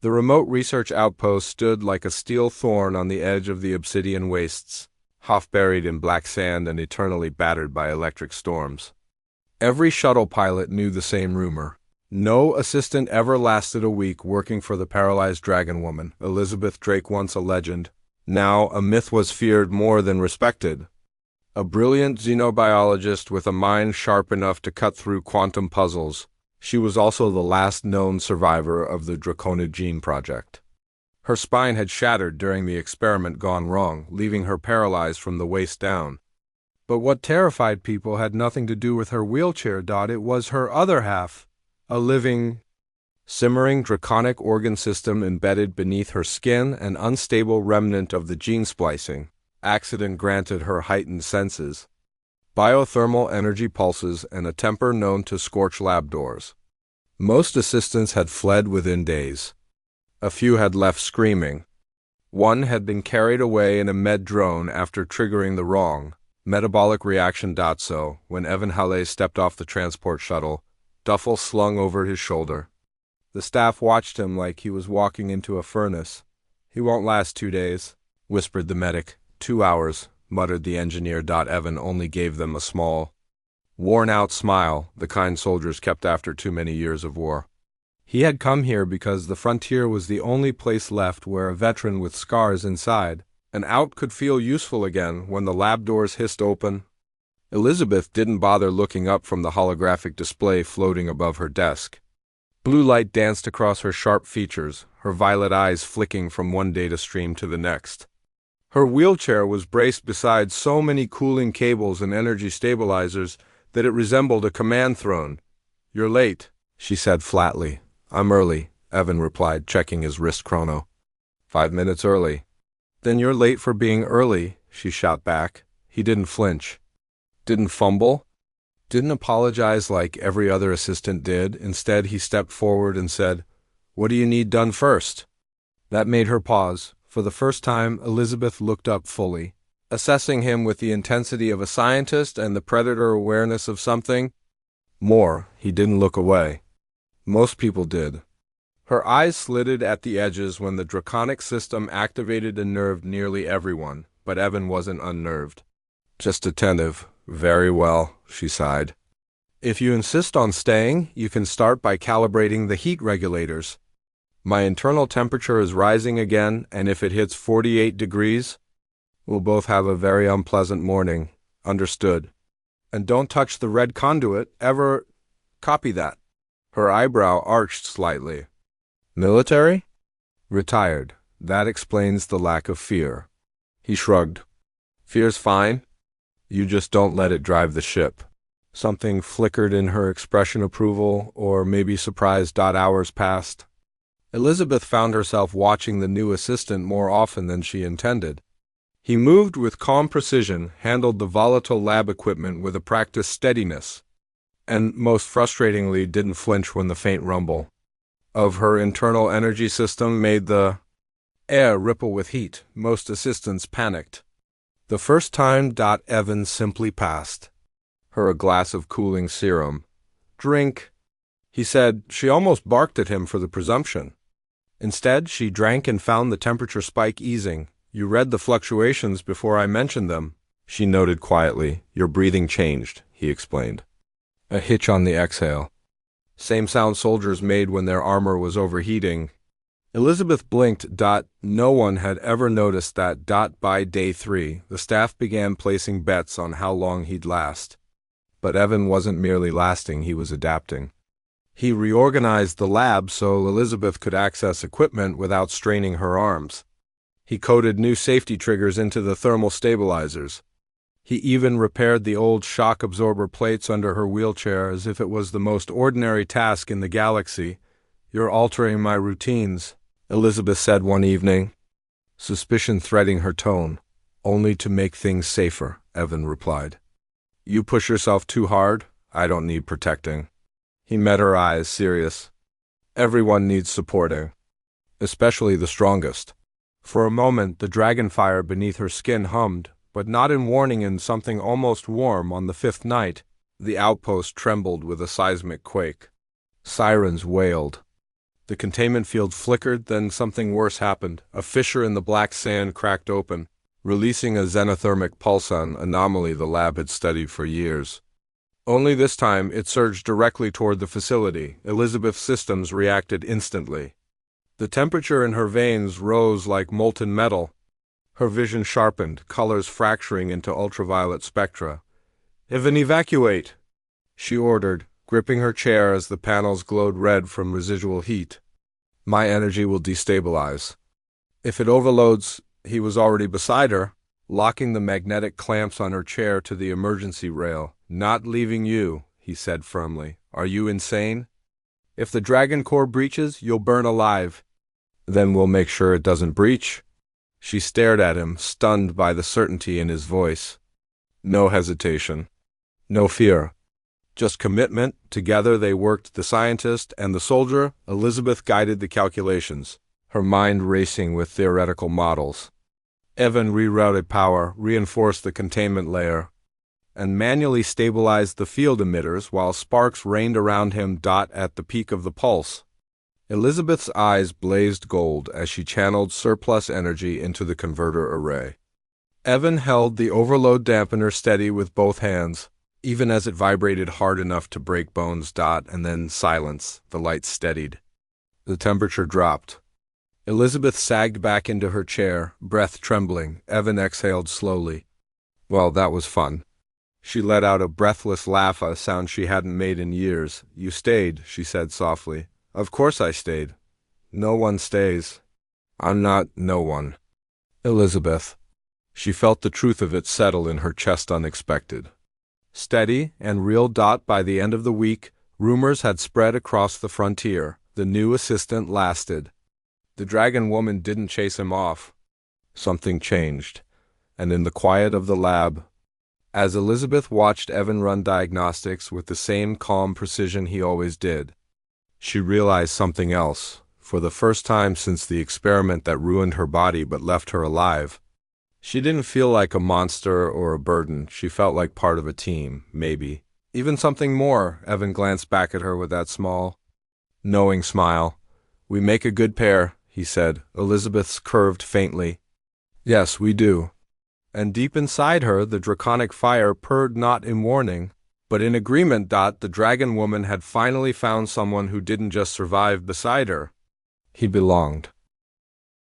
The remote research outpost stood like a steel thorn on the edge of the obsidian wastes, half buried in black sand and eternally battered by electric storms. Every shuttle pilot knew the same rumor. No assistant ever lasted a week working for the Paralyzed Dragon Woman. Elizabeth Drake, once a legend, now a myth, was feared more than respected. A brilliant xenobiologist with a mind sharp enough to cut through quantum puzzles, she was also the last known survivor of the Draconid Gene Project. Her spine had shattered during the experiment gone wrong, leaving her paralyzed from the waist down. But what terrified people had nothing to do with her wheelchair. It was her other half, a living, simmering draconic organ system embedded beneath her skin, an unstable remnant of the gene splicing accident granted her heightened senses, biothermal energy pulses, and a temper known to scorch lab doors. Most assistants had fled within days. A few had left screaming. One had been carried away in a med drone after triggering the wrong metabolic reaction. So, when Evan Halle stepped off the transport shuttle, duffel slung over his shoulder, the staff watched him like he was walking into a furnace. "He won't last 2 days," whispered the medic. 2 hours, muttered the engineer. Evan only gave them a small, worn-out smile, the kind soldiers kept after too many years of war. He had come here because the frontier was the only place left where a veteran with scars inside and out could feel useful again. When the lab doors hissed open, Elizabeth didn't bother looking up from the holographic display floating above her desk. Blue light danced across her sharp features, her violet eyes flicking from one data stream to the next. Her wheelchair was braced beside so many cooling cables and energy stabilizers that it resembled a command throne. "You're late," she said flatly. "I'm early," Evan replied, checking his wrist chrono. 5 minutes early." "Then you're late for being early," she shot back. He didn't flinch. Didn't fumble. Didn't apologize like every other assistant did. Instead, he stepped forward and said, "What do you need done first?" That made her pause. For the first time, Elizabeth looked up fully, assessing him with the intensity of a scientist and the predator awareness of something more. He didn't look away. Most people did. Her eyes slitted at the edges when the draconic system activated and nerved nearly everyone, but Evan wasn't unnerved. Just attentive. "Very well," she sighed. "If you insist on staying, you can start by calibrating the heat regulators. My internal temperature is rising again, and if it hits 48 degrees, we'll both have a very unpleasant morning." "Understood." "And don't touch the red conduit, ever." "Copy that." Her eyebrow arched slightly. "Military?" "Retired. That explains the lack of fear." He shrugged. "Fear's fine. You just don't let it drive the ship." Something flickered in her expression, approval, or maybe surprise. Hours passed. Elizabeth found herself watching the new assistant more often than she intended. He moved with calm precision, handled the volatile lab equipment with a practiced steadiness, and, most frustratingly, didn't flinch when the faint rumble of her internal energy system made the air ripple with heat. Most assistants panicked. The first time. Evan simply passed her a glass of cooling serum. "Drink," he said. She almost barked at him for the presumption. Instead, she drank and found the temperature spike easing. "You read the fluctuations before I mentioned them," she noted quietly. "Your breathing changed," he explained. A hitch on the exhale. Same sound soldiers made when their armor was overheating. Elizabeth blinked. No one had ever noticed that. By day 3, the staff began placing bets on how long he'd last. But Evan wasn't merely lasting, he was adapting. He reorganized the lab so Elizabeth could access equipment without straining her arms. He coded new safety triggers into the thermal stabilizers. He even repaired the old shock absorber plates under her wheelchair as if it was the most ordinary task in the galaxy. "You're altering my routines," Elizabeth said one evening, suspicion threading her tone. "Only to make things safer," Evan replied. "You push yourself too hard. I don't need protecting." He met her eyes, serious. "Everyone needs supporting, especially the strongest." For a moment, the dragon fire beneath her skin hummed, but not in warning. In something almost warm. On the 5th night, the outpost trembled with a seismic quake. Sirens wailed. The containment field flickered, then something worse happened. A fissure in the black sand cracked open, releasing a xenothermic pulsar anomaly the lab had studied for years. Only this time, it surged directly toward the facility. Elizabeth's systems reacted instantly. The temperature in her veins rose like molten metal. Her vision sharpened, colors fracturing into ultraviolet spectra. "Evan, evacuate!" she ordered, gripping her chair as the panels glowed red from residual heat. "My energy will destabilize." If it overloads, he was already beside her, locking the magnetic clamps on her chair to the emergency rail. "Not leaving you," he said firmly. "Are you insane? If the Dragon Core breaches, you'll burn alive." "Then we'll make sure it doesn't breach." She stared at him, stunned by the certainty in his voice. No hesitation. No fear. Just commitment. Together they worked, the scientist and the soldier. Elizabeth guided the calculations, her mind racing with theoretical models. Evan rerouted power, reinforced the containment layer, and manually stabilized the field emitters while sparks rained around him. At the peak of the pulse, Elizabeth's eyes blazed gold as she channeled surplus energy into the converter array. Evan held the overload dampener steady with both hands, even as it vibrated hard enough to break bones. And then silence. The light steadied. The temperature dropped. Elizabeth sagged back into her chair, breath trembling. Evan exhaled slowly. "Well, that was fun." She let out a breathless laugh, a sound she hadn't made in years. "You stayed," she said softly. "Of course I stayed. No one stays." "I'm not no one." "Elizabeth." She felt the truth of it settle in her chest unexpected. Steady and real. By the end of the week, rumors had spread across the frontier. The new assistant lasted. The Dragon Woman didn't chase him off. Something changed, and in the quiet of the lab, as Elizabeth watched Evan run diagnostics with the same calm precision he always did, she realized something else. For the first time since the experiment that ruined her body but left her alive, she didn't feel like a monster or a burden. She felt like part of a team, maybe even something more. Evan glanced back at her with that small, knowing smile. "We make a good pair," he said. Elizabeth's curved faintly. "Yes, we do." And deep inside her, the draconic fire purred, not in warning, but in agreement. The Dragon Woman had finally found someone who didn't just survive beside her. He belonged.